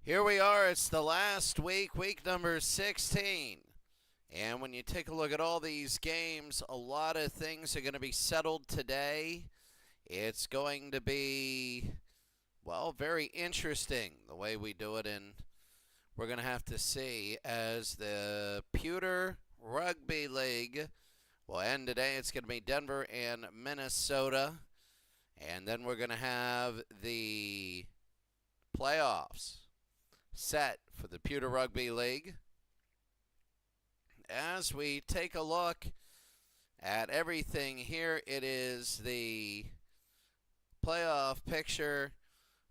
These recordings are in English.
Here we are. It's the last week, week number 16. And when you take a look at all these games, a lot of things are going to be settled today. It's going to be, well, very interesting the way we do it. And we're going to have to see as the Pewter Rugby League will end today. It's going to be Denver and Minnesota. And then we're going to have the playoffs set for the Pewter Rugby League. As we take a look at everything here, it is the playoff picture.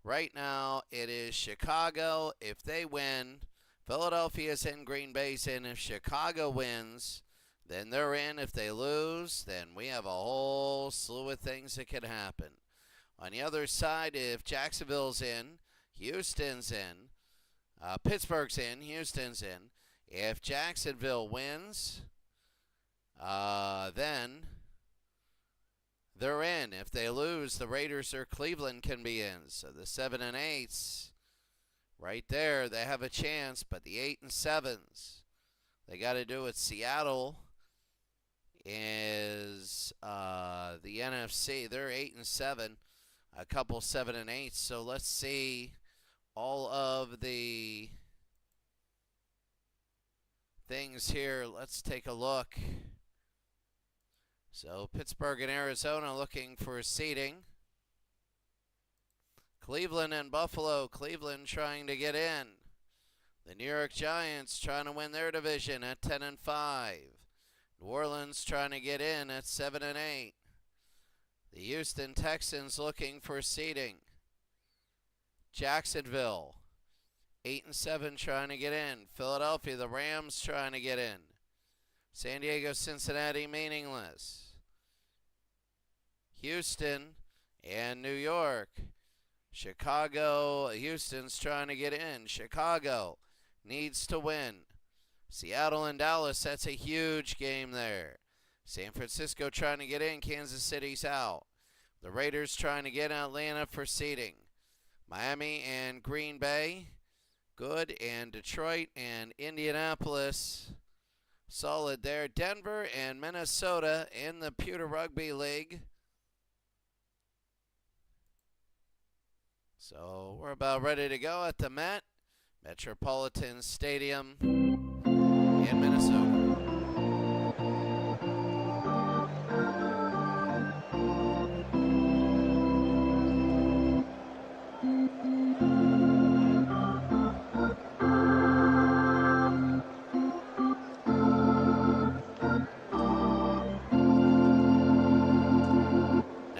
Right now, it is Chicago. If they win, Philadelphia's in, Green Bay's in. If Chicago wins, then they're in. If they lose, then we have a whole slew of things that could happen. On the other side, if Jacksonville's in, Houston's in. Pittsburgh's in, Houston's in. If Jacksonville wins, then they're in. If they lose, the Raiders or Cleveland can be in. So the 7 and 8s, right there, they have a chance. But the 8 and 7s, they got to do it. Seattle is the NFC. They're 8 and 7. A couple 7 and 8. So let's see all of the things here. Let's take a look. So Pittsburgh and Arizona looking for seeding. Cleveland and Buffalo. Cleveland trying to get in. The New York Giants trying to win their division at 10 and 5. New Orleans trying to get in at 7 and 8. The Houston Texans looking for seeding. Jacksonville, 8 and 7, trying to get in. Philadelphia, the Rams trying to get in. San Diego, Cincinnati, meaningless. Houston and New York. Chicago, Houston's trying to get in. Chicago needs to win. Seattle and Dallas, that's a huge game there. San Francisco trying to get in. Kansas City's out. The Raiders trying to get in. Atlanta for seeding. Miami and Green Bay, good, and Detroit and Indianapolis, solid there. Denver and Minnesota in the Pewter Rugby League. So we're about ready to go at the Metropolitan Stadium in Minnesota.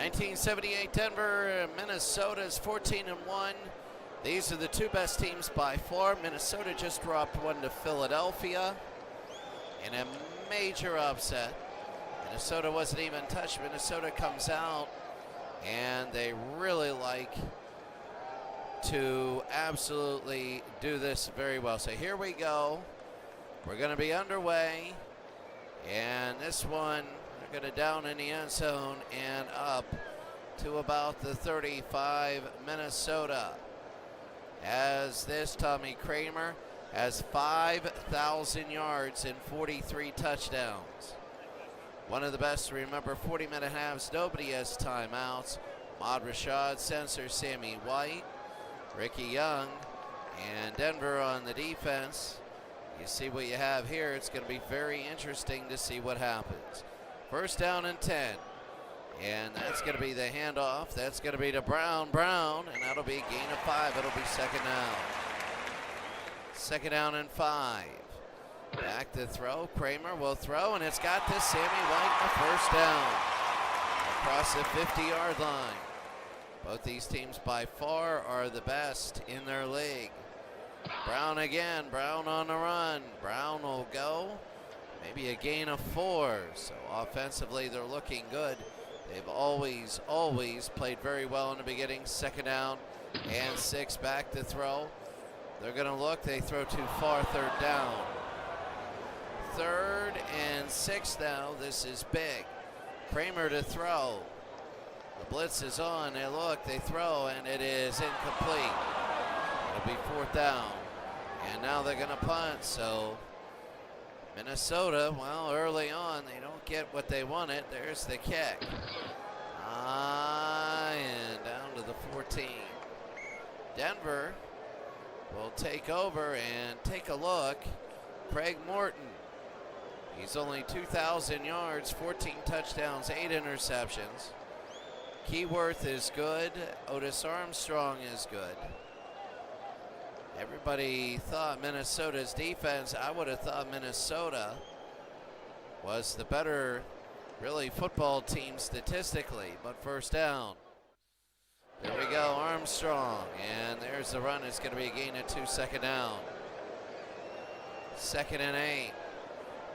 1978 Denver, Minnesota's 14 and 1. These are the two best teams by far. Minnesota just dropped one to Philadelphia in a major upset. Minnesota wasn't even touched. Minnesota comes out and they really like to absolutely do this very well. So here we go. We're going to be underway. And this one, they're going to down in the end zone and up to about the 35, Minnesota. As this, Tommy Kramer has 5,000 yards and 43 touchdowns. One of the best. Remember, 40-minute halves, nobody has timeouts. Ahmad Rashad, Censor, Sammy White, Ricky Young, and Denver on the defense. You see what you have here. It's going to be very interesting to see what happens. First down and 10. And that's going to be the handoff. That's going to be to Brown, and that'll be a gain of 5. It'll be second down. Second down and 5. Back to throw. Kramer will throw, and it's got to Sammy White the first down. Across the 50-yard line. Both these teams by far are the best in their league. Brown again. Brown on the run. Brown will go. Maybe a gain of 4. So offensively, they're looking good. They've always played very well in the beginning. Second down and 6. Back to throw. They're going to look. They throw too far. Third down. 3rd and 6 now. This is big. Kramer to throw. The blitz is on. They look. They throw, and it is incomplete. It'll be 4th down. And now they're going to punt, so Minnesota, well, early on, they don't get what they wanted. There's the kick. And down to the 14. Denver will take over and take a look. Craig Morton. He's only 2,000 yards, 14 touchdowns, 8 interceptions. Keyworth is good. Otis Armstrong is good. Everybody thought Minnesota's defense, I would have thought Minnesota was the better, really, football team statistically, but 1st down. There we go, Armstrong, and there's the run. It's going to be a gain of 2, 2nd down. 2nd and 8.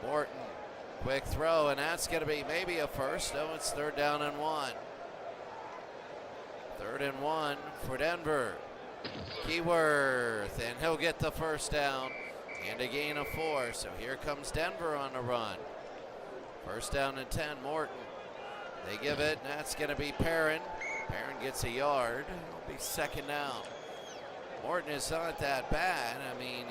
Morton, quick throw, and that's going to be maybe a first. No, it's 3rd down and 1. 3rd and 1 for Denver. Keyworth, and he'll get the 1st down and a gain of 4. So here comes Denver on the run. 1st down and 10, Morton. They give it, and that's going to be Perrin. Perrin gets a yard. It'll be 2nd down. Morton is not that bad. I mean,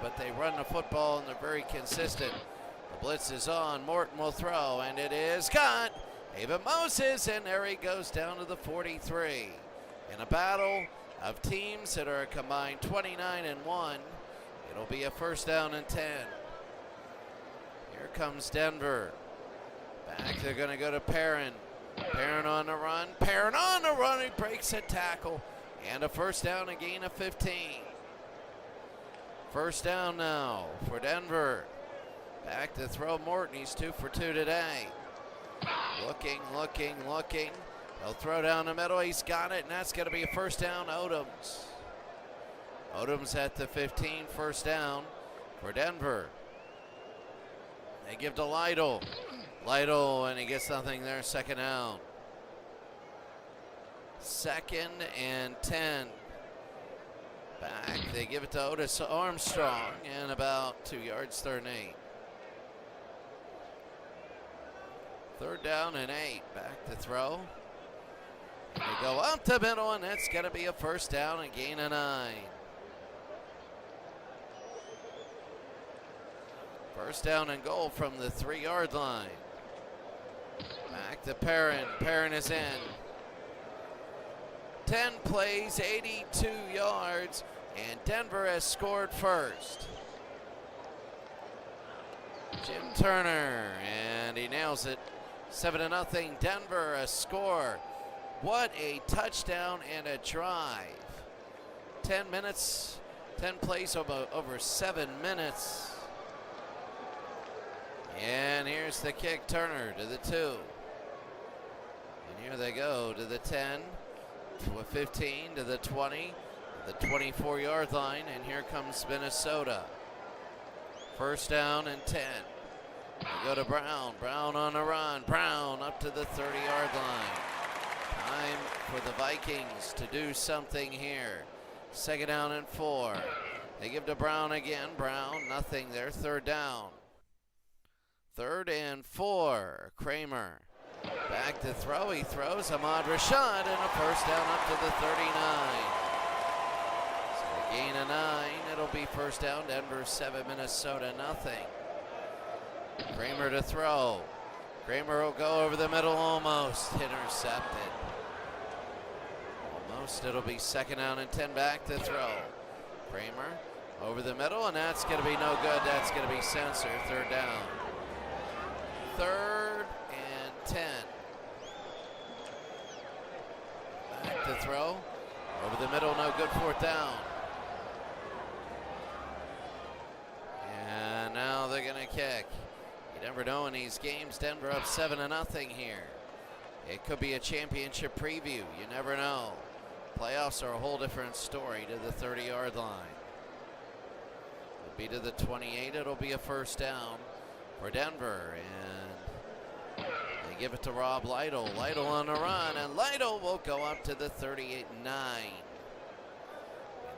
but they run the football and they're very consistent. The blitz is on. Morton will throw, and it is caught. Ava Moses, and there he goes down to the 43. In a battle of teams that are combined 29 and 1, it'll be a 1st down and 10. Here comes Denver. Back, they're going to go to Perrin. Perrin on the run. Perrin on the run. He breaks a tackle. And a 1st down, a gain of 15. 1st down now for Denver. Back to throw Morton. He's 2 for 2 today. Looking. He'll throw down the middle. He's got it, and that's going to be a 1st down, Odoms. Odoms at the 15, 1st down for Denver. They give to Lytle. Lytle, and he gets nothing there, 2nd down. 2nd and 10. Back, they give it to Otis Armstrong, and about 2 yards, 3rd and 8. 3rd down and 8. Back to throw. And they go up the middle, and that's going to be a 1st down, and gain of 9. 1st down and goal from the 3-yard line. Back to Perrin. Perrin is in. 10 plays, 82 yards, and Denver has scored first. Jim Turner, and he nails it. 7-0, Denver, a score. What a touchdown and a drive. 10 minutes, 10 plays over 7 minutes. And here's the kick, Turner to the 2. And here they go to the 10, to a 15, to the 20, the 24-yard line, and here comes Minnesota. 1st down and 10. They go to Brown. Brown on a run. Brown up to the 30-yard line. Time for the Vikings to do something here. 2nd down and 4. They give to Brown again. Brown, nothing there. 3rd down. 3rd and 4. Kramer back to throw. He throws. Ahmad Rashad, and a 1st down up to the 39. So a gain of 9. It'll be 1st down. Denver 7, Minnesota nothing. Kramer to throw. Kramer will go over the middle, almost intercepted. Almost. It'll be 2nd down and 10. Back to throw. Kramer over the middle, and that's going to be no good. That's going to be censored. 3rd down. 3rd and 10. Back to throw. Over the middle, no good. 4th down. And now they're going to kick. You never know in these games. Denver up 7-0 here. It could be a championship preview. You never know. Playoffs are a whole different story to the 30-yard line. It'll be to the 28. It'll be a 1st down for Denver. And they give it to Rob Lytle. Lytle on the run. And Lytle will go up to the 38-9. And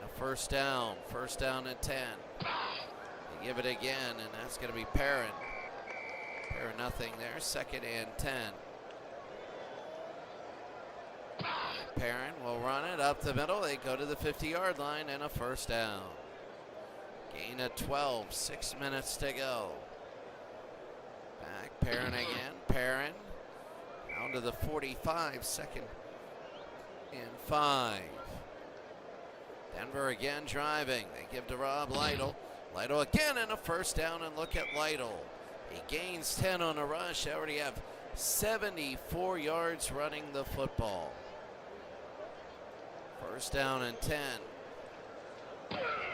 a 1st down. 1st down and 10. They give it again, and that's going to be Perrin. Perrin nothing there. 2nd and 10. Perrin will run it up the middle. They go to the 50-yard line and a first down. Gain of 12, 6 minutes to go. Back, Perrin again. Perrin down to the 45, second and 5. Denver again driving. They give to Rob Lytle. Lytle again and a first down, and look at Lytle. He gains 10 on a rush. They already have 74 yards running the football. First down and 10.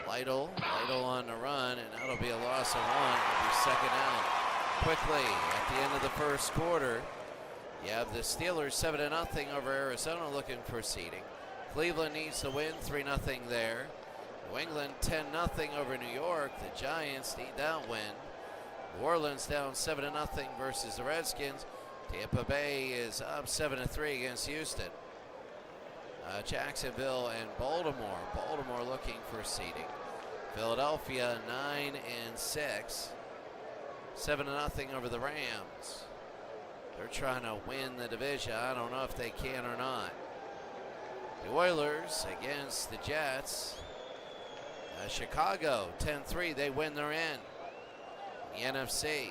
Lytle on the run, and that'll be a loss of 1. It'll be second down. Quickly at the end of the first quarter, you have the Steelers 7-0 over Arizona looking for seeding. Cleveland needs to win 3-0 there. New England 10-0 over New York. The Giants need that win. New Orleans down 7-0 versus the Redskins. Tampa Bay is up 7-3 against Houston. Jacksonville and Baltimore. Baltimore looking for seeding. Philadelphia 9-6. 7-0 over the Rams. They're trying to win the division. I don't know if they can or not. The Oilers against the Jets. Chicago 10-3. They win their end. The NFC.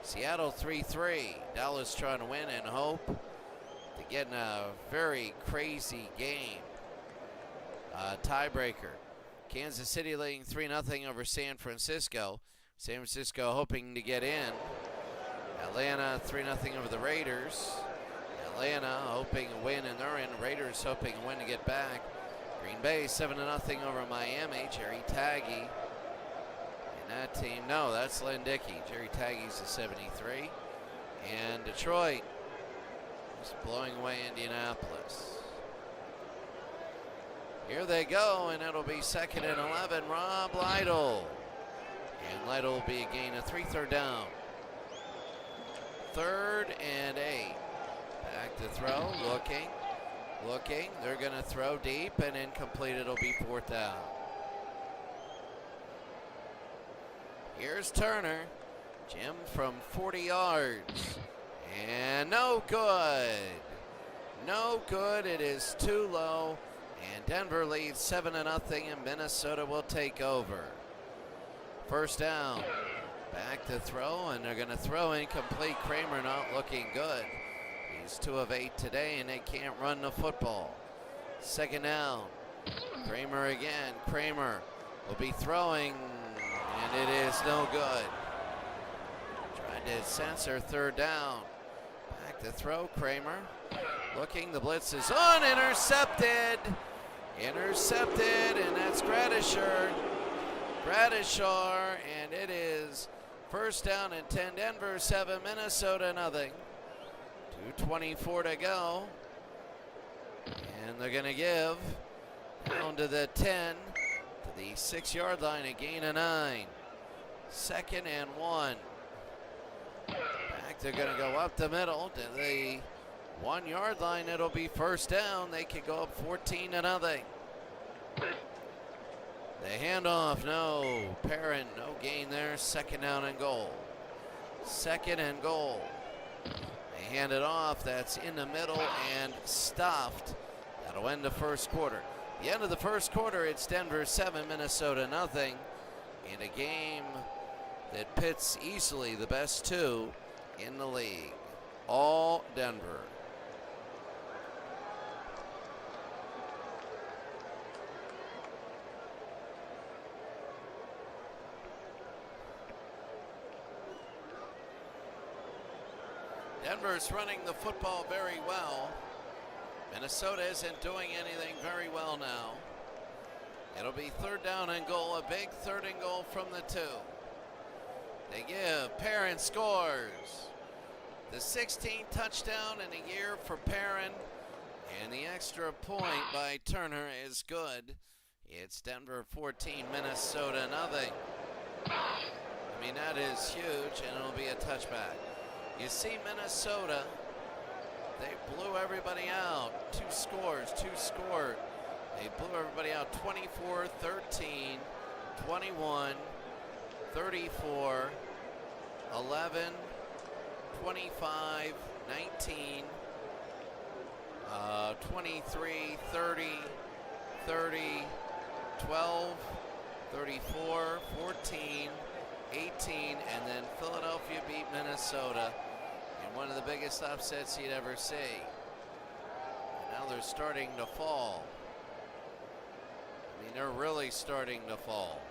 Seattle 3-3. Dallas trying to win and hope to get in a very crazy game. Tiebreaker. Kansas City leading 3-0 over San Francisco. San Francisco hoping to get in. Atlanta 3-0 over the Raiders. Atlanta hoping a win and they're in. Raiders hoping a win to get back. Green Bay 7-0 over Miami. Jerry Taggy. And that team, no, that's Lynn Dickey. Jerry Taggy's a 73. And Detroit is blowing away Indianapolis. Here they go, and it'll be second and 11. Rob Lytle. And Lytle will be a gain of 3, third down. 3rd and 8. Back to throw, looking. They're going to throw deep and incomplete. It'll be 4th down. Here's Turner. Jim from 40 yards. And no good. No good. It is too low. And Denver leads 7-0, and Minnesota will take over. First down. Back to throw, and they're going to throw incomplete. Kramer not looking good. He's 2 of 8 today, and they can't run the football. Second down. Kramer again. Kramer will be throwing, and it is no good. Trying to censor 3rd down. Back to throw. Kramer looking. The blitz is on. Intercepted. Intercepted, and that's Gradishar, and it is first down and 10. Denver 7, Minnesota nothing. 2:24 to go. And they're going to give down to the 10, to the 6-yard line, a gain of 9. 2nd and 1. Back, they're going to go up the middle to the 1-yard line. It'll be first down. They could go up 14-0. The handoff, no. Perrin, no gain there. 2nd down and goal. 2nd and goal. They hand it off. That's in the middle and stuffed. That'll end the first quarter. The end of the first quarter, it's Denver 7, Minnesota nothing. In a game that pits easily the best 2 in the league. All Denver. Denver's running the football very well. Minnesota isn't doing anything very well now. It'll be 3rd down and goal, a big 3rd and goal from the 2. They give, Perrin scores. The 16th touchdown in a year for Perrin, and the extra point by Turner is good. It's Denver 14, Minnesota nothing. I mean, that is huge, and it'll be a touchback. You see Minnesota, they blew everybody out. 2 scores. They blew everybody out 24-13, 21, 34, 11, 25, 19, 23, 30, 30, 12, 34, 14, 18, and then Philadelphia beat Minnesota in one of the biggest upsets you'd ever see. Now they're starting to fall. I mean, they're really starting to fall.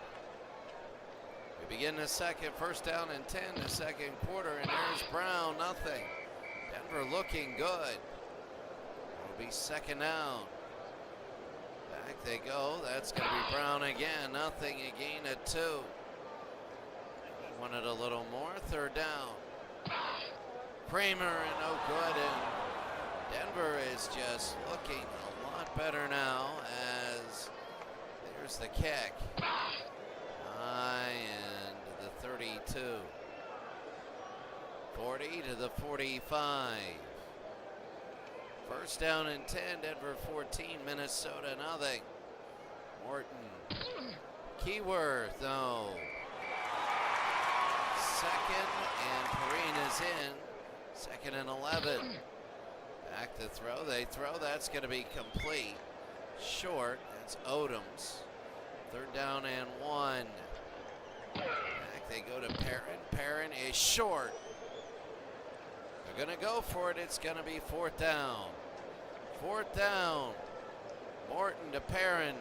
We begin the second, first down and 10, the second quarter, and there's Brown, nothing. Denver looking good. It'll be second down. Back they go. That's going to be Brown again. Nothing. A gain of 2. Wanted a little more. Third down. Kramer and no good. And Denver is just looking a lot better now as there's the kick. High and the 32. 40 to the 45. First down and 10, Denver 14, Minnesota nothing. Morton. Keyworth, no. Second, and Perrine is in. Second and 11. Back to throw, they throw, that's going to be complete. Short, that's Odoms. Third down and 1. Back they go to Perrin. Perrin is short. They're going to go for it. It's going to be fourth down. Fourth down. Morton to Perrin.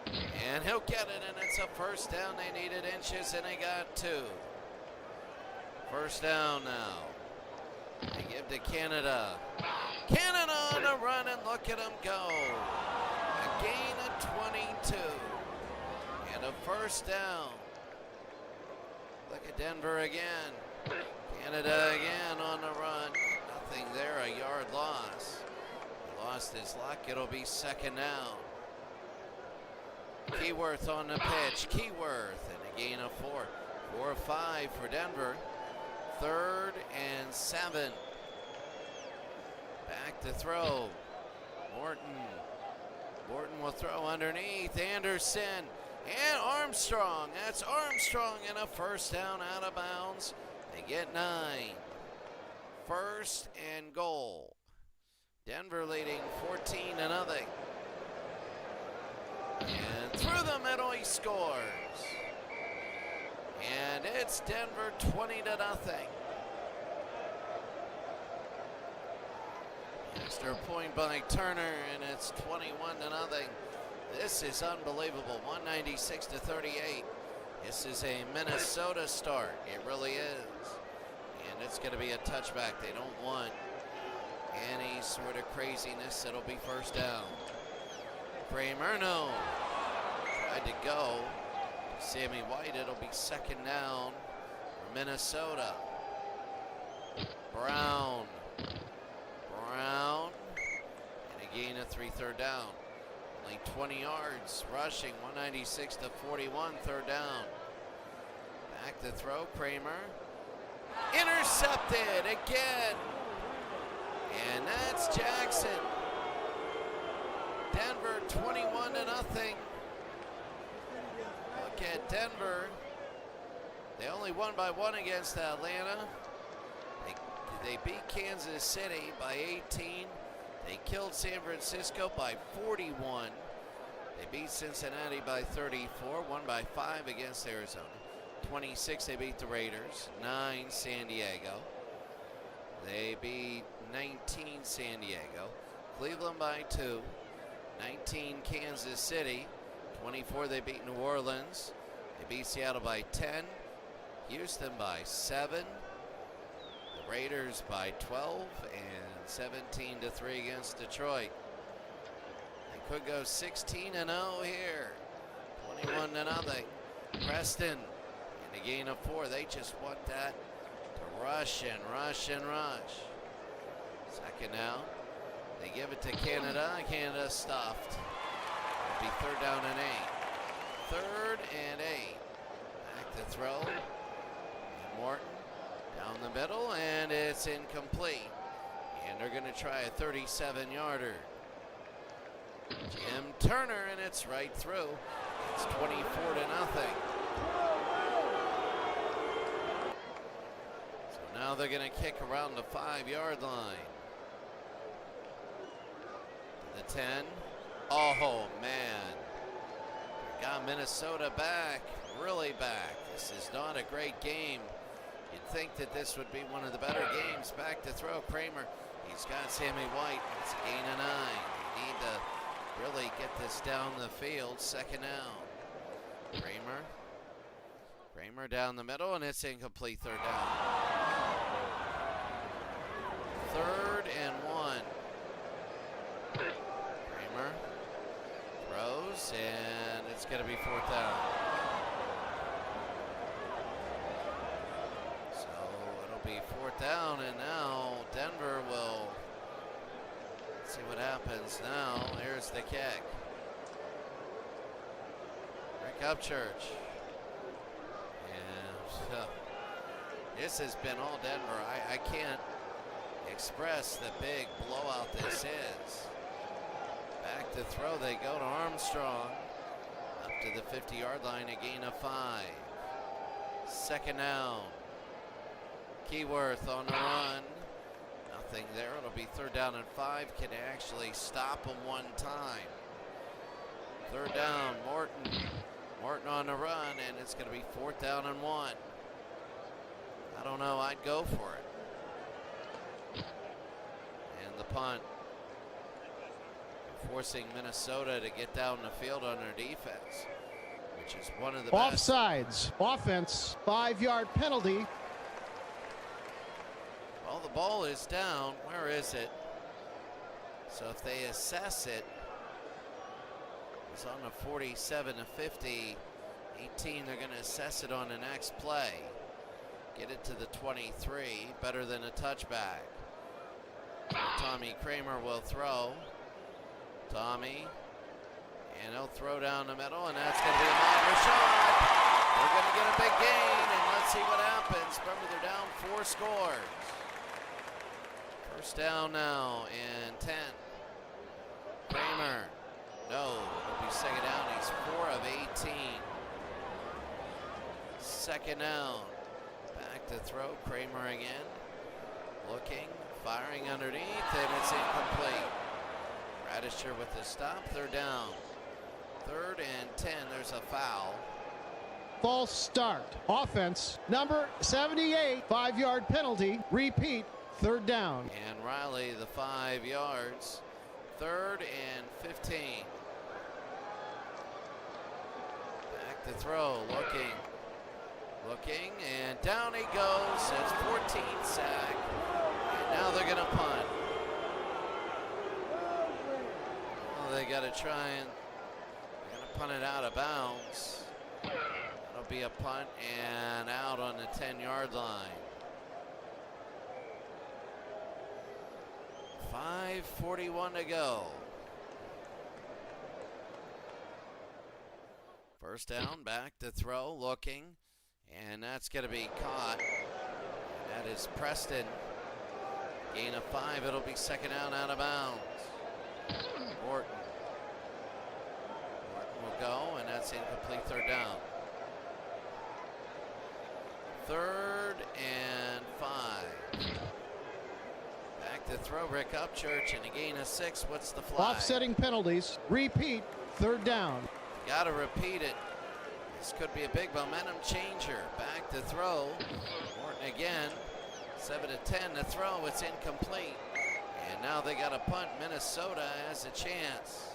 And he'll get it, and it's a first down. They needed inches, and they got 2. First down now. They give to Canada. Canada on the run, and look at him go. A gain of 22. And a first down. Look at Denver again. Canada again on the run. Nothing there, a yard loss. He lost his luck. It'll be second down. Keyworth on the pitch. Keyworth and a gain of 4. 4-5 for Denver. Third and 7. Back to throw. Morton. Morton will throw underneath. Anderson and Armstrong. That's Armstrong and a first down out of bounds. They get 9. First and goal. Denver leading 14-0. And through the middle he scores. And it's Denver 20-0. Extra point by Turner, and it's 21-0. This is unbelievable. 196-38. This is a Minnesota start. It really is. And it's going to be a touchback. They don't want any sort of craziness. It'll be first down. Kramer, no. Tried to go. Sammy White, it'll be second down for Minnesota. Brown. Brown. And a gain of 3, third down. Only 20 yards rushing, 196-41, third down. Back to throw, Kramer. Intercepted again. And that's Jackson. Denver 21-0. Look at Denver. They only won by 1 against Atlanta. They beat Kansas City by 18. They killed San Francisco by 41. They beat Cincinnati by 34. Won by 5 against Arizona. 26 they beat the Raiders. 9 San Diego. They beat 19 San Diego. Cleveland by 2. 19 Kansas City. 24 they beat New Orleans. They beat Seattle by 10. Houston by 7. The Raiders by 12 and 17-3 against Detroit. They could go 16-0 here. 21-0. Preston and a gain of 4. They just want that to rush and rush and rush. Second now. They give it to Canada. Canada stuffed. It'll be third down and 8. Third and 8. Back to throw. And Morton down the middle, and it's incomplete. And they're going to try a 37-yarder. Jim Turner, and it's right through. It's 24-0. So now they're going to kick around the 5-yard line. 10. Oh, man. Got Minnesota back, really back. This is not a great game. You'd think that this would be one of the better games. Back to throw, Kramer. He's got Sammy White. It's a gain of 9. You need to really get this down the field. Second out. Kramer down the middle, and it's incomplete. Third down. 3rd and 1. Kramer throws, and it's going to be 4th down. So it'll be 4th down, and now Denver will see what happens now. Here's the kick. Rick Upchurch. And this has been all Denver. I can't express the big blowout this is. Back to throw, they go to Armstrong. Up to the 50-yard line, a gain of 5. Second down. Keyworth on the run. Nothing there. It'll be 3rd down and 5. Can actually stop him one time. 3rd down, Morton on the run, and it's going to be 4th down and 1. I don't know. I'd go for it. And the punt. Forcing Minnesota to get down the field on their defense, which is one of the best. Offsides. Offense. 5-yard penalty. Well, the ball is down. Where is it? So if they assess it, it's on the 47 to 50. 18, they're going to assess it on the next play. Get it to the 23. Better than a touchback. Tommy Kramer will throw. Tommy, and he'll throw down the middle, and that's going to be a Ahmad Rashad. They're going to get a big gain, and let's see what happens. Remember, they're down 4 scores. First down now, and 10. Kramer, no, it'll be second down. He's 4 of 18. Second down, back to throw. Kramer again, looking, firing underneath, and it's incomplete. Radisher with the stop. 3rd down. 3rd and 10. There's a foul. False start. Offense. Number 78. 5-yard penalty. Repeat. 3rd down. And Riley, the 5 yards. 3rd and 15. Back to throw. Looking, and down he goes. It's 14th sack. And now they're going to punt. They got to try and they're going to punt it out of bounds. It'll be a punt and out on the 10-yard line. 5:41 to go. First down, back to throw, looking, and that's going to be caught. And that is Preston. Gain of 5. It'll be second down out of bounds. Morton will go, and that's incomplete. 3rd down. 3rd and 5. Back to throw, Rick Upchurch, and a gain of 6. What's the flag? Offsetting penalties. Repeat. 3rd down. Got to repeat it. This could be a big momentum changer. Back to throw. Morton again. 7 to 10 to throw. It's incomplete. And now they got a punt. Minnesota has a chance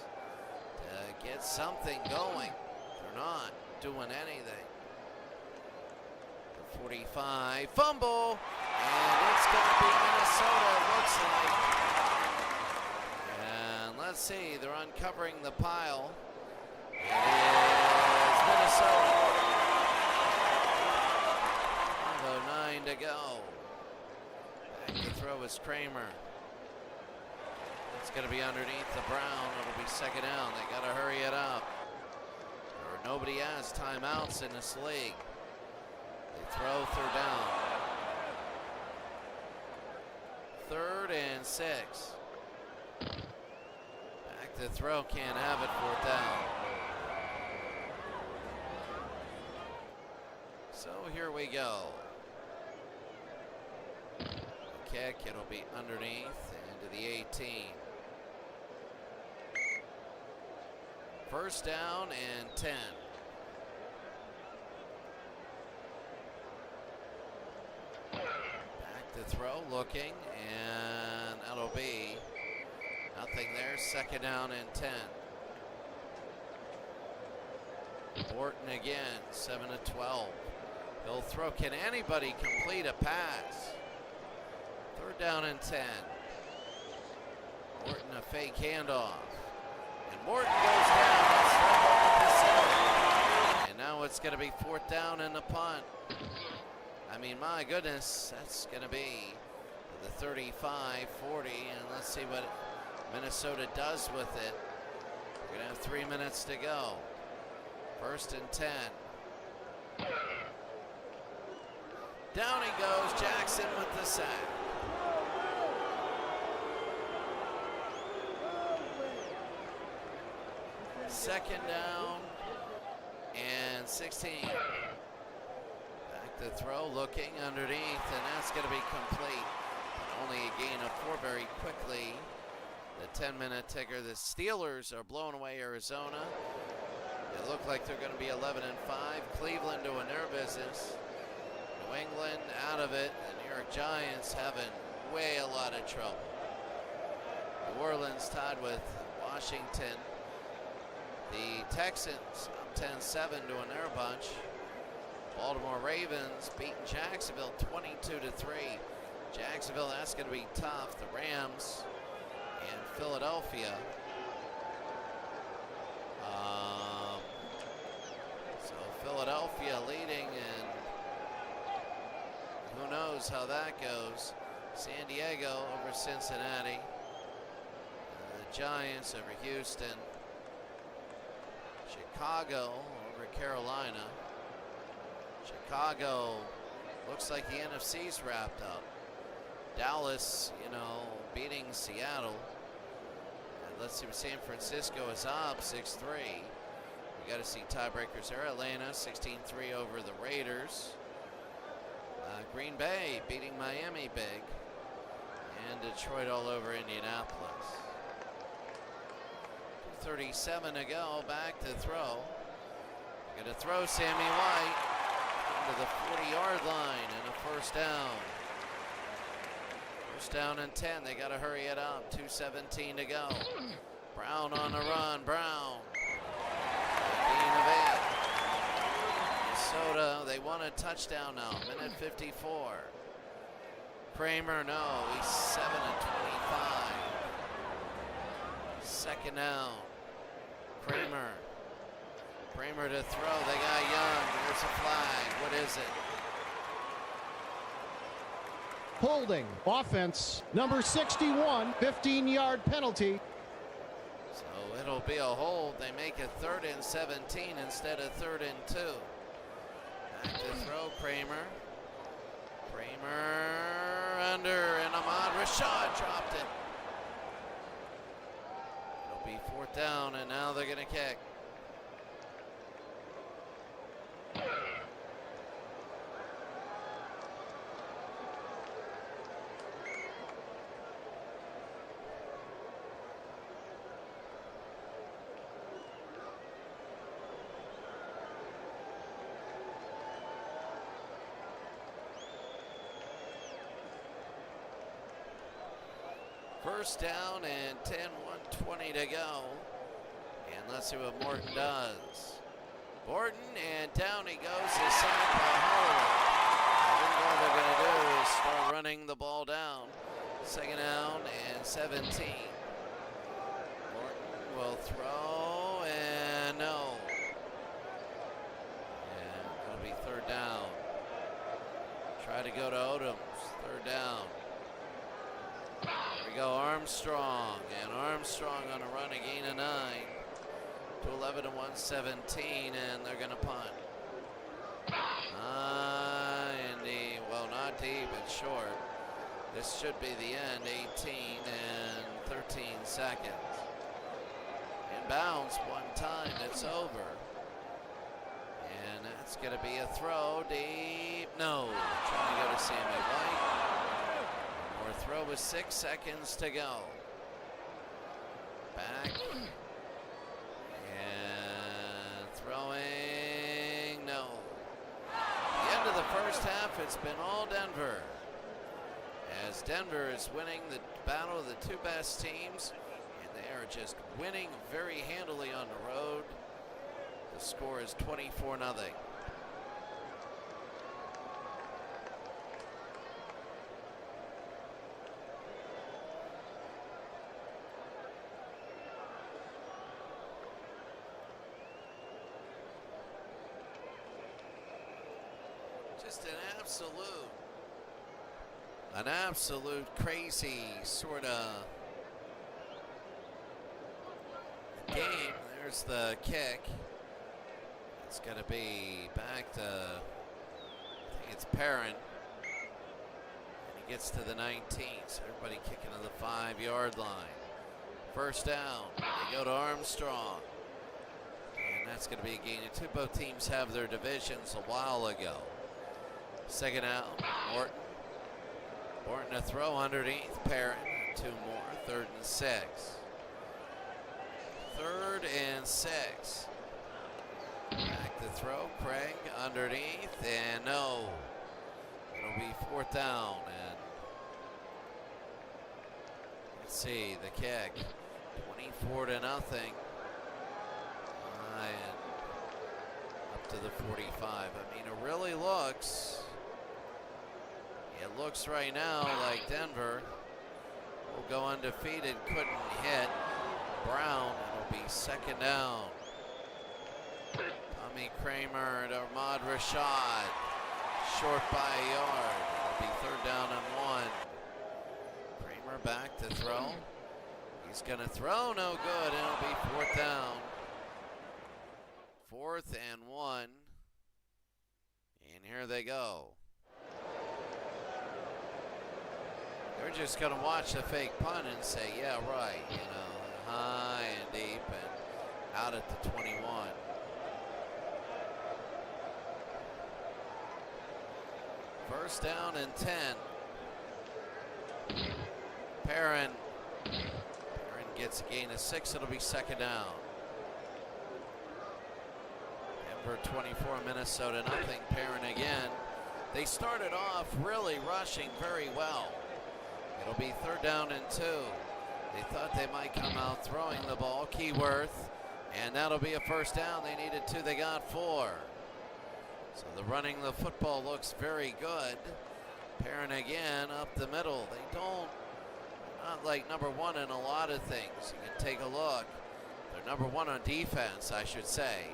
to get something going. They're not doing anything. The 45, fumble, and it's going to be Minnesota, it looks like. And let's see, they're uncovering the pile. It is Minnesota. 5:09 to go. Back to throw is Kramer. It's going to be underneath the Brown. It'll be second down. They got to hurry it up. Nobody has timeouts in this league. They throw. 3rd down. 3rd and 6. Back to throw. Can't have it. 4th down. So here we go. Kick. It'll be underneath into the 18. First down and 10. Back to throw, looking, and that'll be nothing there. Second down and 10. Borton again, 7 to 12. He'll throw. Can anybody complete a pass? Third down and 10. Morton a fake handoff. And Morton goes down. And now it's going to be fourth down and a punt. I mean, my goodness, that's going to be the 35, 40. And let's see what Minnesota does with it. We're going to have 3 minutes to go. First and 10. Down he goes, Jackson with the sack. Second down and 16. Back to throw, looking underneath, and that's going to be complete. Only a gain of 4 very quickly. The 10-minute ticker. The Steelers are blowing away Arizona. It looked like they're going to be 11-5. Cleveland doing their business. New England out of it. The New York Giants having way a lot of trouble. New Orleans tied with Washington. The Texans up 10-7 doing their bunch. Baltimore Ravens beating Jacksonville 22-3. Jacksonville, that's going to be tough. The Rams and Philadelphia. So Philadelphia leading, and who knows how that goes. San Diego over Cincinnati. The Giants over Houston. Chicago over Carolina. Chicago looks like the NFC's wrapped up. Dallas, beating Seattle. And let's see what San Francisco is up 6-3. We got to see tiebreakers there. Atlanta 16-3 over the Raiders. Green Bay beating Miami big. And Detroit all over Indianapolis. 2:37 to go. Back to throw. Going to throw Sammy White into the 40-yard line and a first down. First down and 10. They got to hurry it up. 2:17 to go. Brown on the run. Brown. Gain of 8. Minnesota, they want a touchdown now. Minute 54. Kramer, no. He's 7 of 25. Second down. Kramer to throw. They got Young. There's a flag. What is it? Holding. Offense. Number 61. 15-yard penalty. So it'll be a hold. They make it 3rd and 17 instead of 3rd and 2. Back to throw. Kramer under, and Ahmad Rashad dropped it. It'll be 4th down, and now they're going to kick. First down and 10, 1:20 to go. And let's see what Morton does. Morton, and down he goes. He's sacked by Holloway. I think all they're going to do is start running the ball down. Second down and 17. Morton will throw, and no. And it'll be 3rd down. Try to go to Odoms. 3rd down. Here we go, Armstrong, and Armstrong on a run, a gain of 9 to 11 to 117, and they're going to punt. Well, not deep, it's short. This should be the end, 18 and 13 seconds. Inbounds one time, it's over. And that's going to be a throw deep. No, trying to go to Sammy White. More throw with 6 seconds to go. Back. And Throwing, no. The end of the first half, it's been all Denver. As Denver is winning the battle of the two best teams, and they are just winning very handily on the road. The score is 24-0. Just an absolute crazy sort of game. There's the kick. It's going to be back to, I think it's Perrin. And he gets to the 19, so everybody kicking to the 5-yard line. First down, they go to Armstrong. And that's going to be a gain of 2. Both teams have their divisions a while ago. Second out, Morton. Morton to throw underneath Perrin. 2 more, 3rd and 6. 3rd and 6. Back to throw, Craig underneath, and no. It'll be 4th down, and let's see, the kick, 24-0. And up to the 45. I mean, it really looks, right now like Denver will go undefeated, couldn't hit Brown. It'll be 2nd down. Tommy Kramer and Ahmad Rashad, short by a yard. It'll be 3rd down and 1. Kramer back to throw. He's gonna throw, no good. It'll be 4th down. 4th and 1. And here they go. They're just gonna watch the fake punt and say, yeah, right, high and deep and out at the 21. First down and 10. Perrin gets a gain of 6. It'll be 2nd down. Denver 24, Minnesota nothing. Perrin again. They started off really rushing very well. It'll be 3rd down and 2. They thought they might come out throwing the ball. Keyworth. And that'll be a 1st down. They needed 2. They got 4. So the running the football looks very good. Perrin again up the middle. They don't, not like number 1 in a lot of things. You can take a look. They're number 1 on defense, I should say.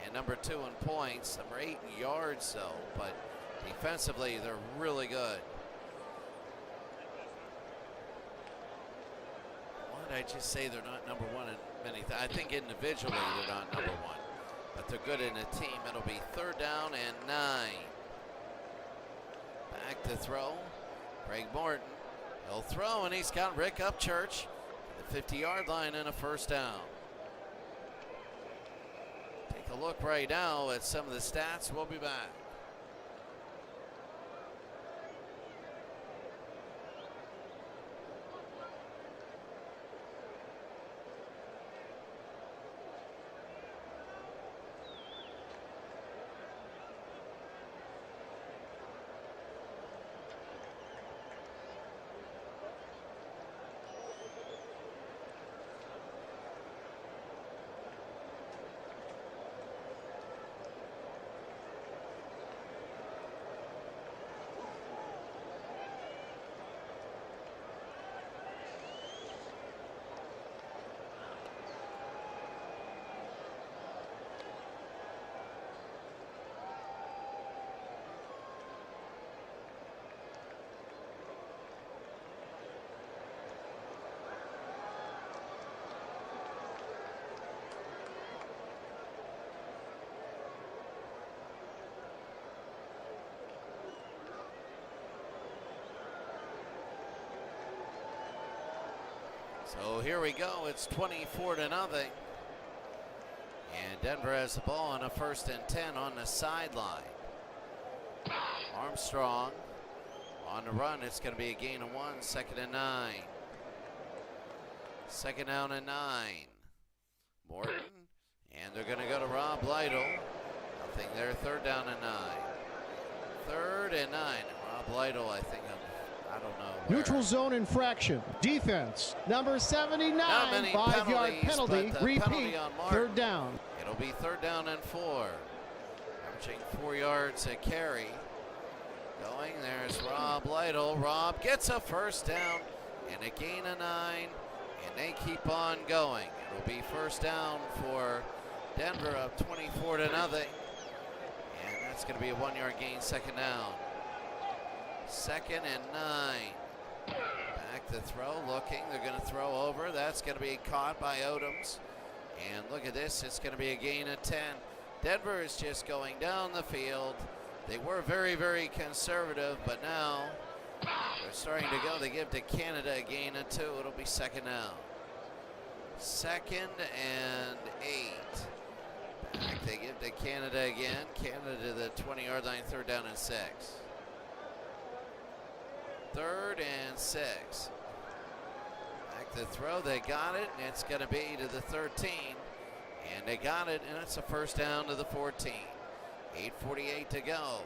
And number 2 in points. Number 8 in yards, though. But defensively, they're really good. Why did I just say they're not number 1 in many things? I think individually they're not number 1. But they're good in a team. It'll be 3rd down and 9. Back to throw. Craig Morton. He'll throw, and he's got Rick Upchurch at the 50-yard line and a 1st down. Take a look right now at some of the stats. We'll be back. So here we go. It's 24-0. And Denver has the ball on a 1st and 10 on the sideline. Armstrong on the run. It's going to be a gain of 1. 2nd and 9. 2nd down and 9. Morton. And they're going to go to Rob Lytle. Nothing there. 3rd down and 9. 3rd and 9. Rob Lytle, I think I don't know where. Neutral zone infraction. Defense. Number 79. Not many 5-yard penalties, penalty. but the Repeat. penalty on Martin. 3rd down. It'll be 3rd down and 4. Averaging 4 yards a carry. Going, there's Rob Lytle. Rob gets a 1st down and a gain of 9, and they keep on going. It'll be 1st down for Denver, up 24-0. And that's going to be a 1-yard gain, 2nd down. 2nd and 9. Back to throw, looking. They're going to throw over. That's going to be caught by Odoms. And look at this. It's going to be a gain of 10. Denver is just going down the field. They were very, very conservative, but now they're starting to go. They give to Canada a gain of 2. It'll be 2nd down. 2nd and 8. Back they give to Canada again. Canada to the 20-yard line, 3rd down and 6. 3rd and 6. Back to throw. They got it, and it's going to be to the 13. And they got it, and it's a 1st down to the 14. 8:48 to go.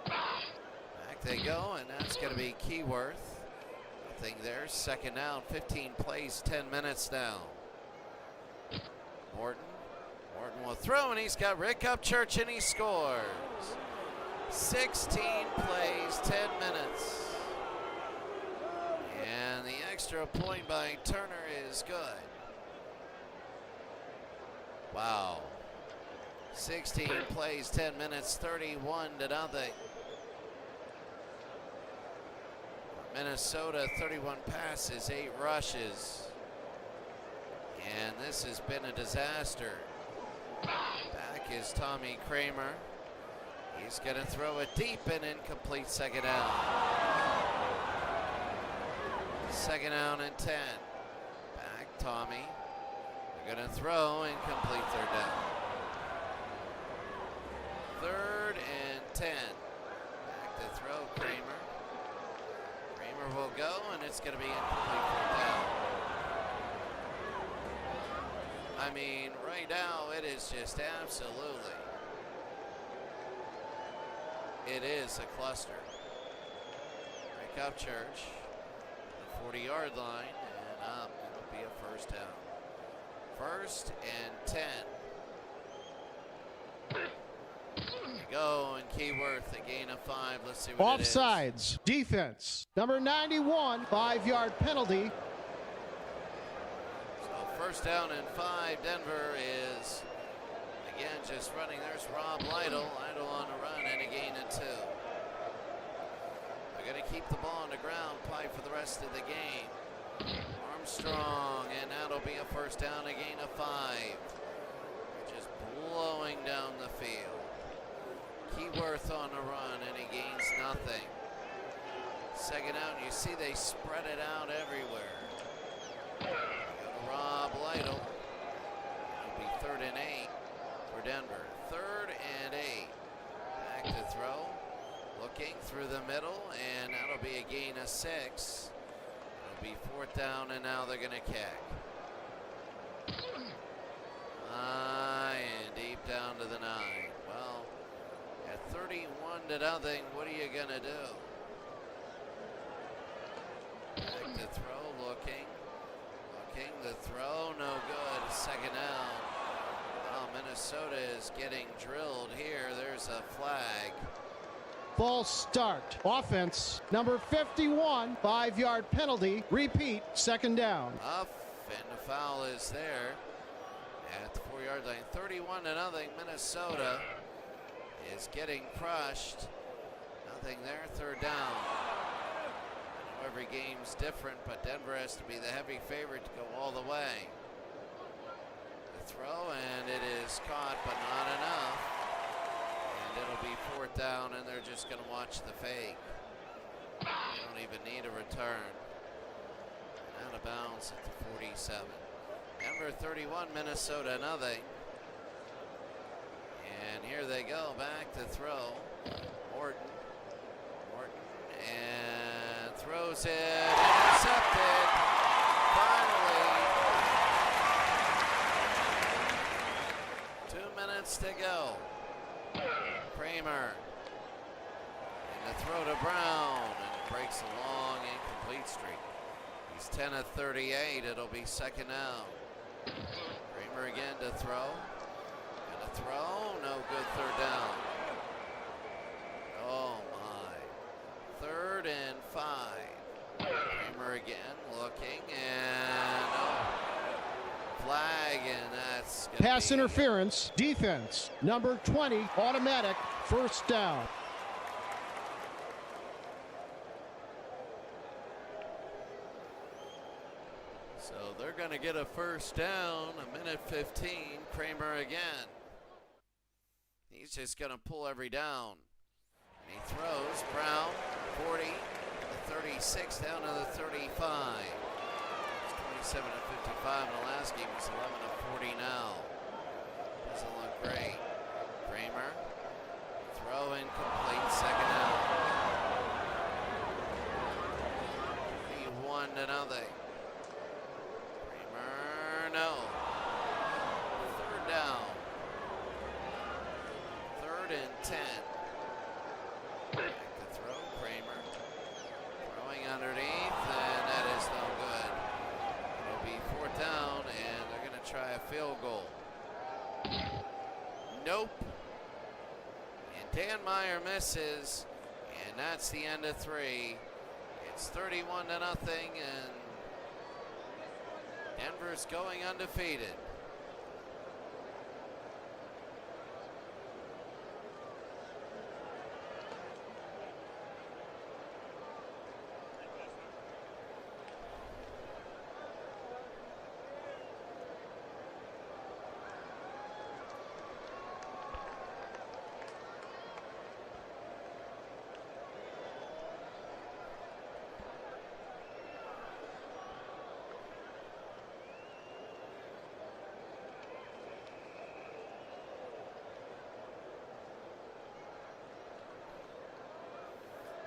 Back they go, and that's going to be Keyworth. Nothing there. 2nd down, 15 plays, 10 minutes now. Morton will throw, and he's got Rick Upchurch, and he scores. 16 plays, 10 minutes. And the extra point by Turner is good. Wow. 16 plays, 10 minutes, 31-0. Minnesota, 31 passes, 8 rushes. And this has been a disaster. Back is Tommy Kramer. He's going to throw it deep and incomplete, 2nd down. 2nd down and 10. Back Tommy. They're going to throw, incomplete, 3rd down. 3rd and 10. Back to throw, Kramer. Kramer will go, and it's going to be incomplete, 4th down. I mean, right now, it is just absolutely. It is a cluster. Rick Upchurch, the 40-yard line, and up. It'll be a 1st down. 1st and 10. Go, and Keyworth, a gain of 5. Let's see what Offsides. Defense. Number 91, 5-yard penalty. So 1st down and 5. Denver is, again, just running. There's Rob Lytle. Lytle on the run, and a gain of 2. They're going to keep the ball on the ground, play for the rest of the game. Armstrong, and that'll be a 1st down, a gain of 5. They're just blowing down the field. Keyworth on the run, and he gains nothing. 2nd out, you see they spread it out everywhere. Go to Rob Lytle. It'll be 3rd and 8 for Denver. 3rd and 8. Back to throw. Looking through the middle, and that'll be a gain of 6. It'll be 4th down, and now they're going to kick. And deep down to the 9. Well, at 31-0, what are you going to do? Back to throw, looking, the throw, no good. 2nd down. Well, Minnesota is getting drilled here. There's a flag. False start. Offense. Number 51, 5-yard penalty. Repeat, 2nd down. Up, and the foul is there at the 4-yard line. 31-0, Minnesota is getting crushed. Nothing there, 3rd down. I know every game's different, but Denver has to be the heavy favorite to go all the way. The throw, and it is caught, but not enough. And it'll be 4th down, and they're just going to watch the fake. They don't even need a return. Out of bounds at the 47. Denver 31, Minnesota nothing. And here they go, back to throw. Morton, and throws it, intercepted. Finally, 2 minutes to go. Kramer. And the throw to Brown. And breaks a long incomplete streak. He's 10 of 38. It'll be second down. Kramer again to throw. And a throw. No good, third down. Oh my. 3rd and 5. Kramer again looking and flag, and that's gonna Pass interference. Defense. Number 20. Automatic. First down. So they're going to get a first down. 1:15. Kramer again. He's just going to pull every down. And he throws. Brown, 40, the 36, down to the 35. It's 27 of 55 in the last game. It's 11 of 40 now. Doesn't look great. Kramer, throw incomplete, second down. 1-0. Kramer, no. Third down. 3rd and 10. Back to throw, Kramer. Throwing underneath, and that is no good. It'll be 4th down, and they're going to try a field goal. Nope. And Dan Meyer misses, and that's the end of 3. It's 31-0, and Denver's going undefeated.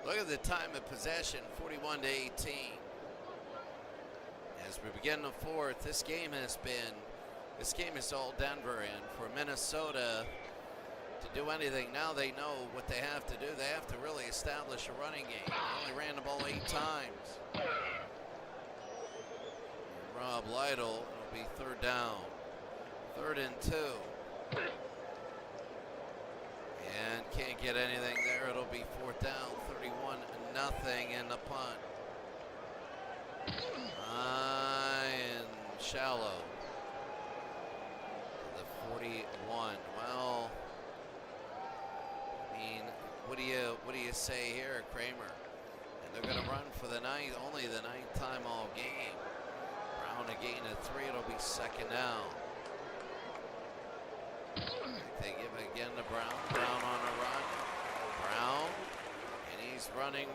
Look at the time of possession, 41 to 18. As we begin the 4th, this game is all Denver, and for Minnesota to do anything, now they know what they have to do. They have to really establish a running game. They only ran the ball 8 times. Rob Lytle, it'll be 3rd down. 3rd and 2. And can't get anything there. It'll be 4th down. 31-0 in the punt. And shallow. The 41. Well, I mean, what do you say here, Kramer? And they're going to run for the only the 9th time all game. Brown a gain of 3. It'll be 2nd down. They give it again to Brown. Brown on a run. Brown. And he's running.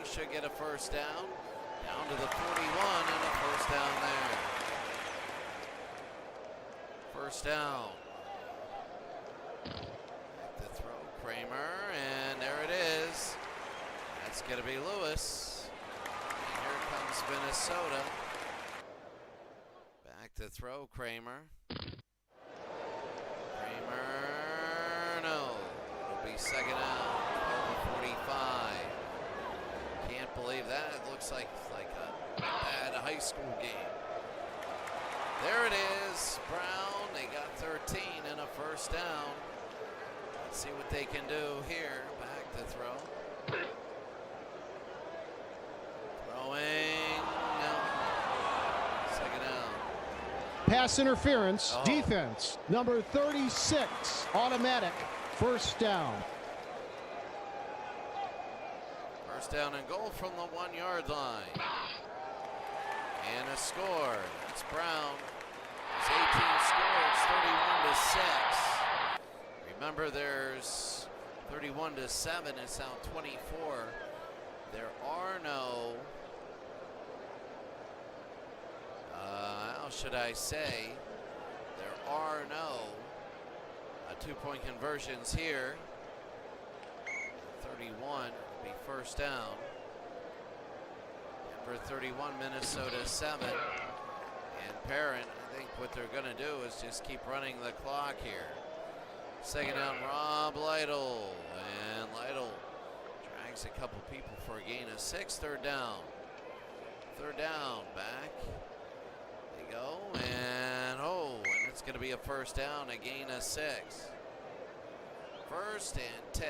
Should get a first down. Down to the 41 and a first down there. First down. Back to throw, Kramer. And there it is. That's going to be Lewis. And here comes Minnesota. Back to throw, Kramer. No. It'll be 2nd down. 45. Can't believe that. It looks like a bad high school game. There it is. Brown. They got 13 and a first down. Let's see what they can do here. Back to throw. Throwing. No. 2nd down. Pass interference. Defense. Number 36. Automatic. First down. First down and goal from the 1-yard line. And a score. That's Brown. His 18th score. It's 31-6. Remember, there's 31-7. It's now 24. There are no, how should I say, there are no 2-point conversions here. 31 will be first down. Denver 31, Minnesota 7. And Parent, think what they're going to do is just keep running the clock here. Second down, Rob Lytle. And Lytle drags a couple people for a gain of 6. Third down. Third down, back. They go, and it's going to be a first down, a gain of 6. First and 10.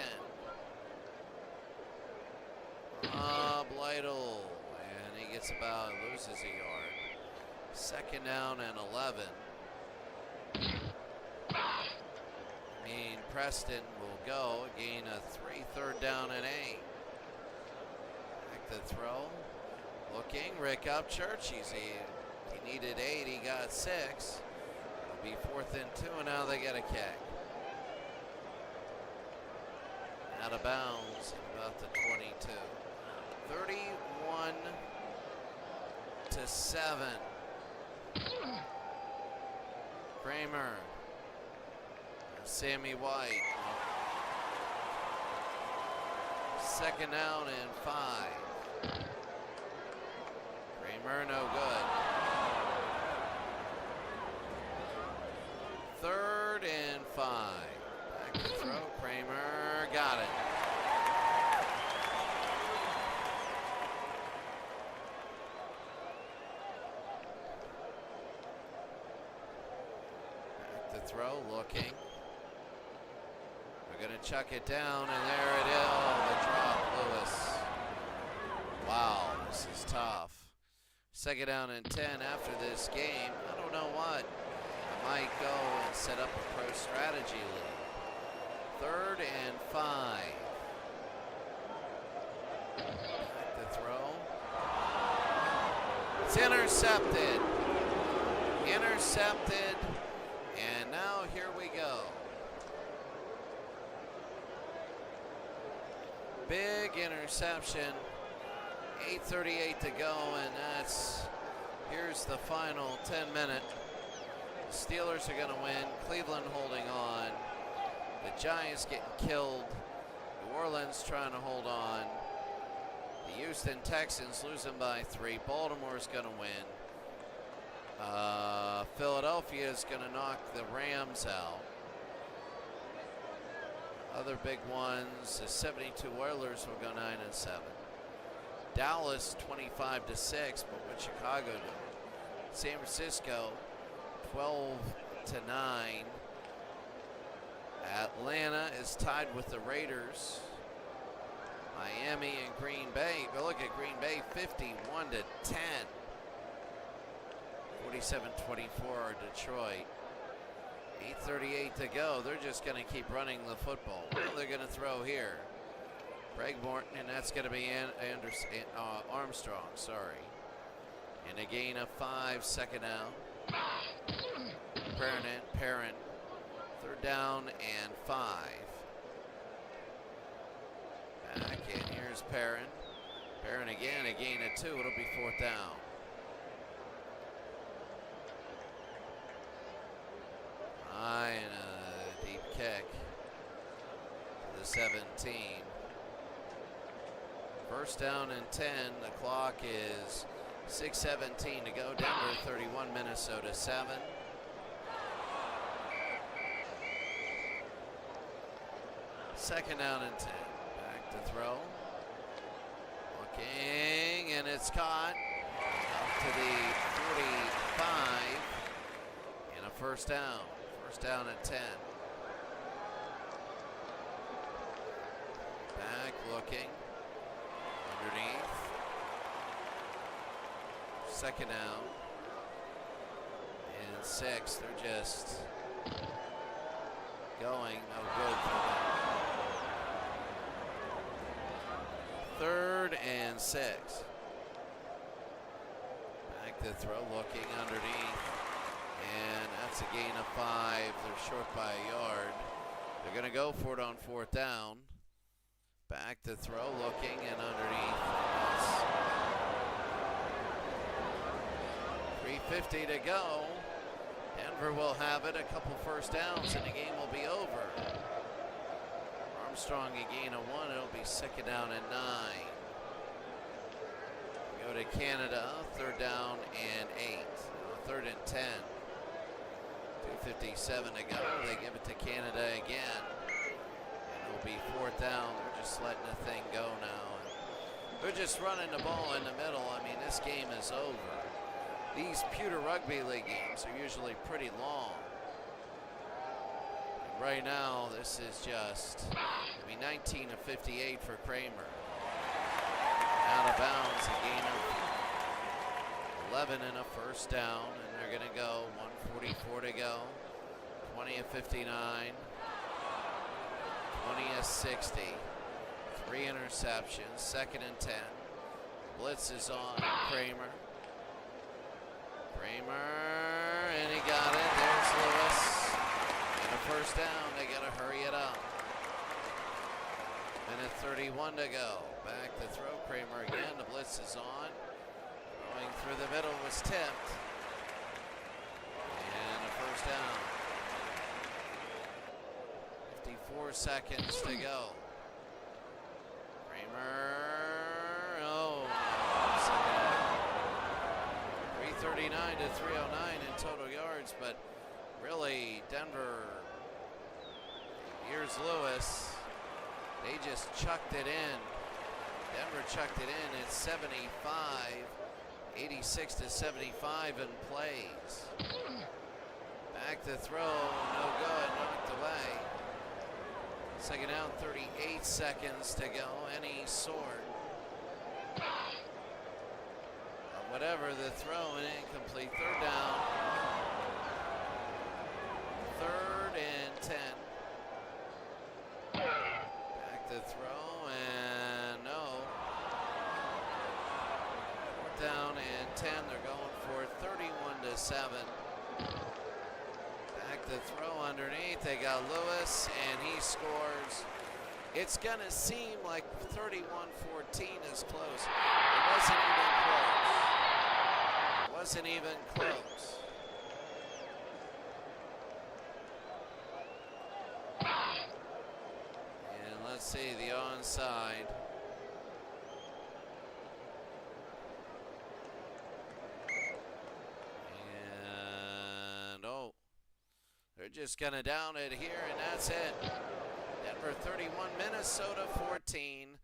Rob Lytle, and he gets loses a yard. Second down and 11. Preston will go, gain of 3, third down and 8. Back to throw. Looking, Rick Upchurch, he needed 8, he got 6. It'll be 4th and 2, and now they get a kick. Out of bounds at about the 22. 31-7. Kramer. Sammy White. Second down and 5. Kramer, no good. Third and 5. Back to throw. Kramer got it. Back to throw, looking. We're going to chuck it down, and there it is. Oh, the drop, Lewis. Wow, this is tough. Second down and 10 after this game. I don't know what. I might go and set up a pro strategy league. Third and 5. Back to throw. It's intercepted. Intercepted. And now here we go. Big interception. 8:38 to go, and here's the final 10-minute. The Steelers are going to win. Cleveland holding on. The Giants getting killed. New Orleans trying to hold on. The Houston Texans losing by 3. Baltimore's going to win. Philadelphia is going to knock the Rams out. Other big ones, the 72 Oilers will go 9-7. Dallas 25-6, but what Chicago do? San Francisco 12-9. Atlanta is tied with the Raiders. Miami and Green Bay. But look at Green Bay, 51-10. 47-24 Detroit. 8:38 to go. They're just going to keep running the football. What are they going to throw here? Greg Morton, and that's going to be Armstrong, sorry. And a gain of 5, second down. Perrin. Third down and 5. Back, and here's Perrin. Perrin again, a gain of 2. It'll be 4th down. And a deep kick to the 17. First down and 10. The clock is 6:17 to go. Denver 31, Minnesota 7. Second down and 10. Back to throw. Looking, and it's caught up to the 45. And a first down. First down and 10. Back looking. Underneath. Second down. And 6. They're just going. No good for them. Third and 6. Back to throw. Looking underneath. And that's a gain of 5. They're short by a yard. They're going to go for it on 4th down. Back to throw, looking, and underneath. 3:50 to go. Denver will have it. A couple first downs, and the game will be over. Armstrong a gain of 1. It'll be 2nd down and 9. Go to Canada. 3rd down and 8. 3rd and 10. 3:57 to go. They give it to Canada again. And it'll be 4th down. They're just letting the thing go now. They're just running the ball in the middle. I mean, this game is over. These Pewter Rugby League games are usually pretty long. And right now, this is just, 19 of 58 for Kramer. Out of bounds, a gain of 11 and a 1st down, and they're going to go 1:44 to go. 20 of 59, 20 of 60. 3 interceptions, 2nd and 10. Blitz is on Kramer. And he got it. There's Lewis. And a 1st down. They got to hurry it up. Minute 31 to go. Back to throw. Kramer again. The blitz is on. Going through the middle was tipped. And a 1st down. 54 seconds to go. Kramer. Oh. 339 to 309 in total yards, but really Denver, here's Lewis. They just chucked it in. Denver chucked it in at 75, 86 to 75 in plays. Back to throw, no good, knocked away. 2nd down, 38 seconds to go, any sort. Whatever the throw, and incomplete. 3rd down. 3rd and 10. Back to throw, and no. 4th down and 10. They're going for it. 31 to 7. Back to throw underneath. They got Lewis, and he scores. It's going to seem like 31-14 is close. It wasn't even close. Wasn't even close. And let's see the onside. And they're just gonna down it here, and that's it. Denver 31, Minnesota 14.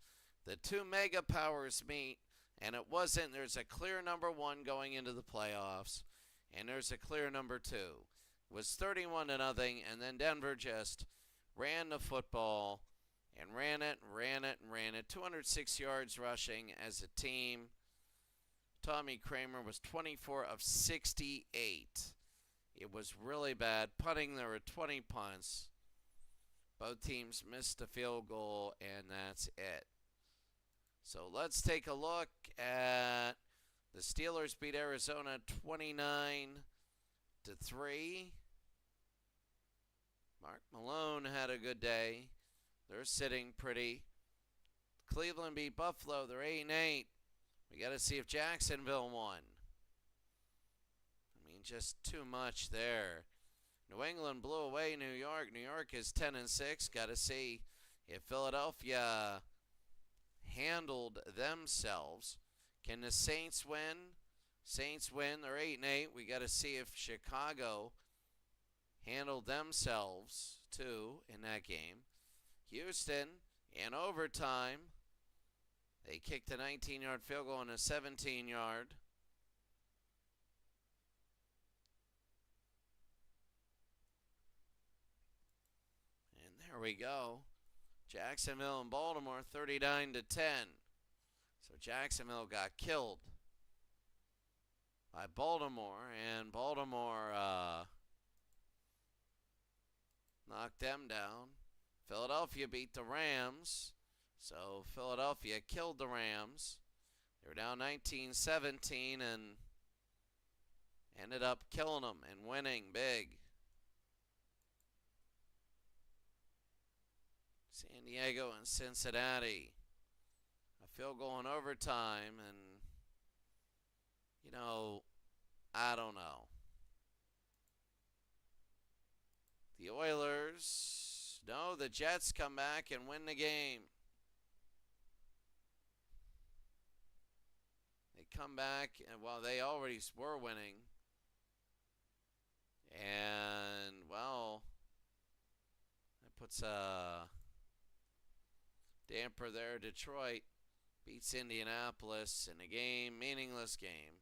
The 2 mega powers meet. And it wasn't, there's a clear number 1 going into the playoffs, and there's a clear number 2. It was 31 to nothing, and then Denver just ran the football and ran it. 206 yards rushing as a team. Tommy Kramer was 24 of 68. It was really bad. Punting, there were 20 punts. Both teams missed a field goal, and that's it. So let's take a look at the Steelers beat Arizona 29-3. Mark Malone had a good day. They're sitting pretty. Cleveland beat Buffalo. They're 8-8. We got to see if Jacksonville won. Just too much there. New England blew away New York. New York is 10-6. Got to see if Philadelphia handled themselves. Can the Saints win? Saints win. They're 8-8. We got to see if Chicago handled themselves too in that game. Houston in overtime. They kicked a 19-yard field goal and a 17-yard. And there we go. Jacksonville and Baltimore 39-10. So Jacksonville got killed by Baltimore, and Baltimore knocked them down. Philadelphia beat the Rams, so Philadelphia killed the Rams. They were down 19-17 and ended up killing them and winning big. San Diego and Cincinnati. A field goal in overtime, and, I don't know. The Oilers, no, the Jets come back and win the game. They come back, and they already were winning. And That's damper there. Detroit beats Indianapolis in a game, meaningless game.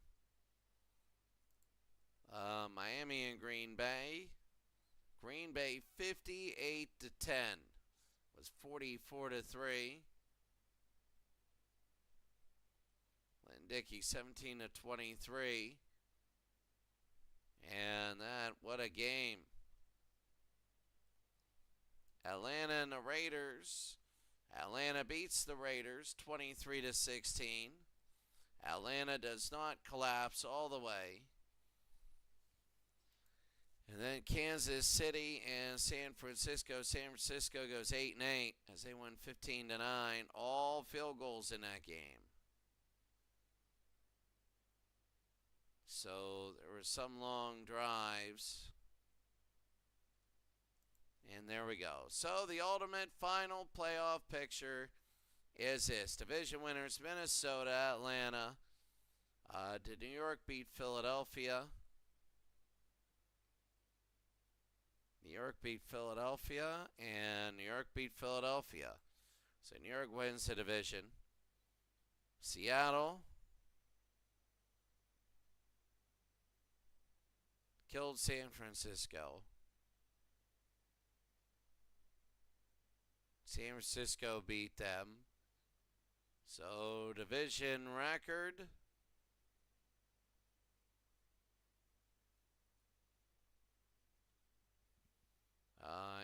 Miami and Green Bay. Green Bay 58-10 was 44-3. Lynn Dickey 17-23. And what a game. Atlanta and the Raiders. Atlanta beats the Raiders 23-16. Atlanta does not collapse all the way. And then Kansas City and San Francisco. San Francisco goes 8-8 as they win 15-9. All field goals in that game. So there were some long drives. And there we go. So the ultimate final playoff picture is this. Division winners, Minnesota, Atlanta. Did New York beat Philadelphia? New York beat Philadelphia, and New York beat Philadelphia. So New York wins the division. Seattle killed San Francisco. San Francisco beat them. So division record.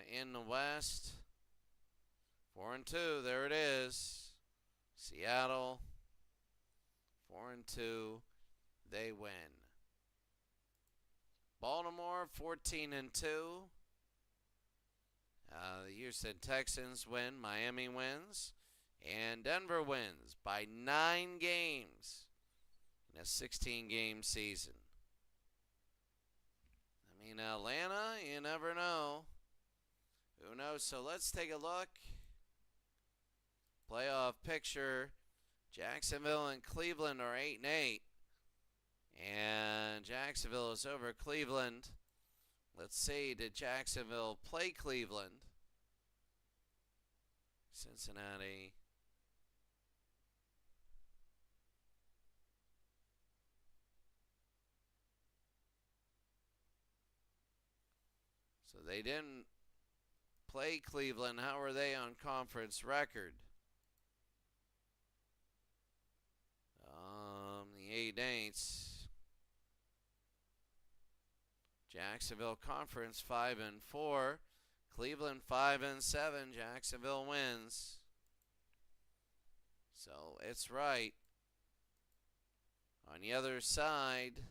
In the West, 4-2. There it is. Seattle, 4-2. They win. Baltimore, 14-2. The Houston Texans win. Miami wins. And Denver wins by 9 games in a 16-game season. I mean, Atlanta, you never know. Who knows? So let's take a look. Playoff picture. Jacksonville and Cleveland are 8-8. And Jacksonville is over Cleveland. Let's see, did Jacksonville play Cleveland? Cincinnati. So they didn't play Cleveland. How are they on conference record? The 8-8s. Jacksonville Conference 5-4. Cleveland 5-7. Jacksonville wins. So it's right. On the other side,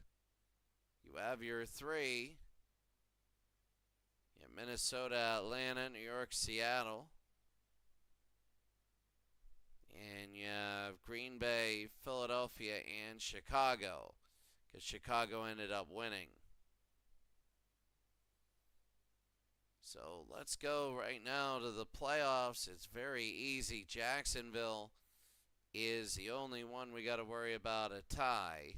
you have your 3. You have Minnesota, Atlanta, New York, Seattle. And you have Green Bay, Philadelphia, and Chicago. Because Chicago ended up winning. So let's go right now to the playoffs. It's very easy. Jacksonville is the only one we got to worry about a tie.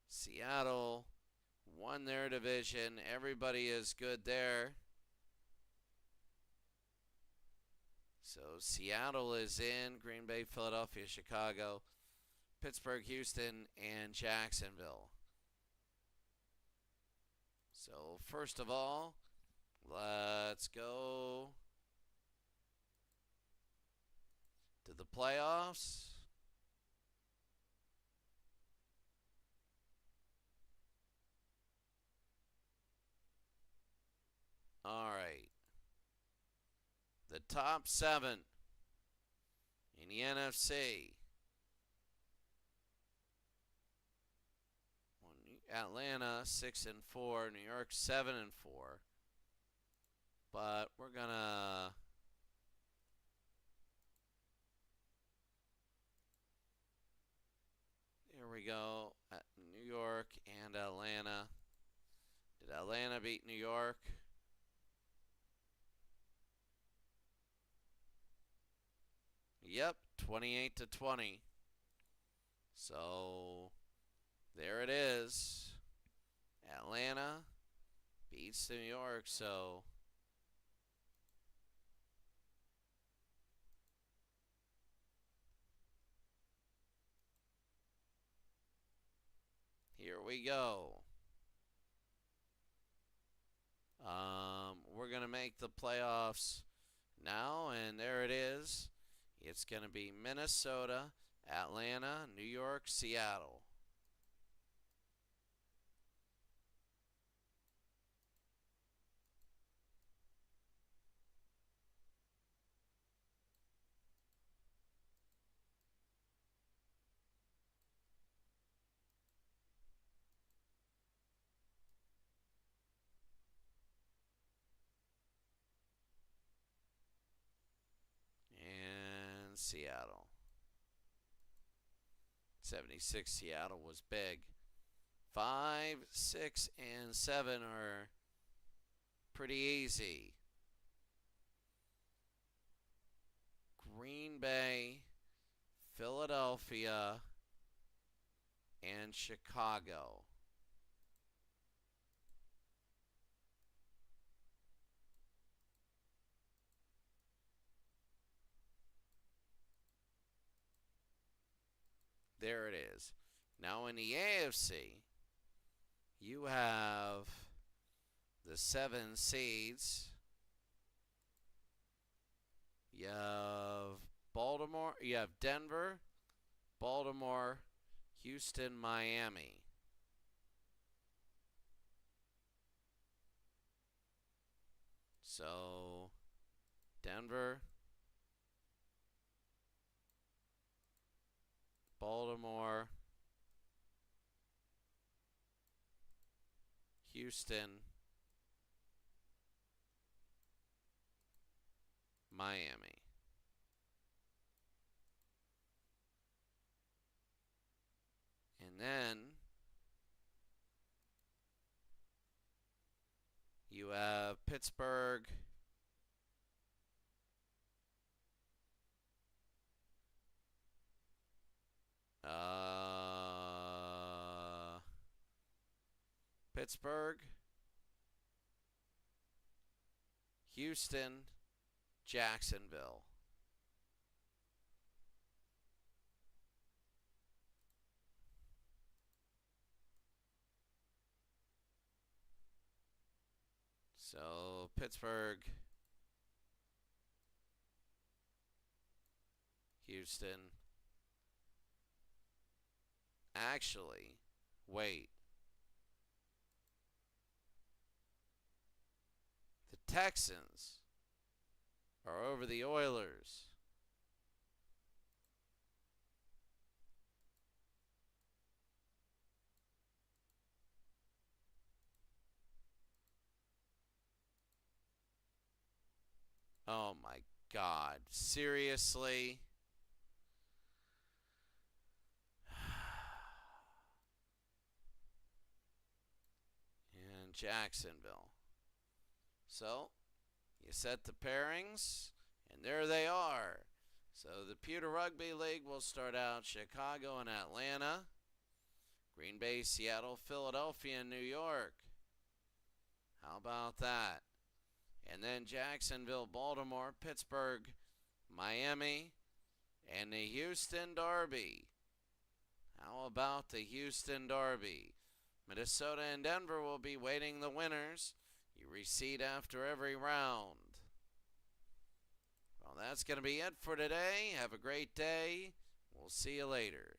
Seattle won their division. Everybody is good there. So Seattle is in. Green Bay, Philadelphia, Chicago, Pittsburgh, Houston, and Jacksonville. So first of all, let's go to the playoffs. All right. The top 7 in the NFC. Atlanta 6-4, New York 7-4. But we're gonna here we go. New York and Atlanta. Did Atlanta beat New York? Yep, 28-20. So there it is. Atlanta beats New York. So Here we go. We're going to make the playoffs now, and there it is. It's going to be Minnesota, Atlanta, New York, Seattle. And Seattle. 76 Seattle was big. 5, 6, and 7 are pretty easy. Green Bay, Philadelphia, and Chicago. There it is. Now in the AFC, you have the 7 seeds. You have Baltimore, you have Denver, Baltimore, Houston, Miami. So, Denver, Baltimore, Houston, Miami. And then you have Pittsburgh, Houston, Jacksonville. So Pittsburgh, Houston. Actually, wait. The Texans are over the Oilers. Oh my God. Seriously? And Jacksonville. So, you set the pairings, and there they are. So the Pewter Rugby League will start out Chicago and Atlanta, Green Bay, Seattle, Philadelphia, and New York. How about that? And then Jacksonville, Baltimore, Pittsburgh, Miami, and the Houston Derby. How about the Houston Derby? Minnesota and Denver will be waiting the winners. You reseed after every round. Well, that's going to be it for today. Have a great day. We'll see you later.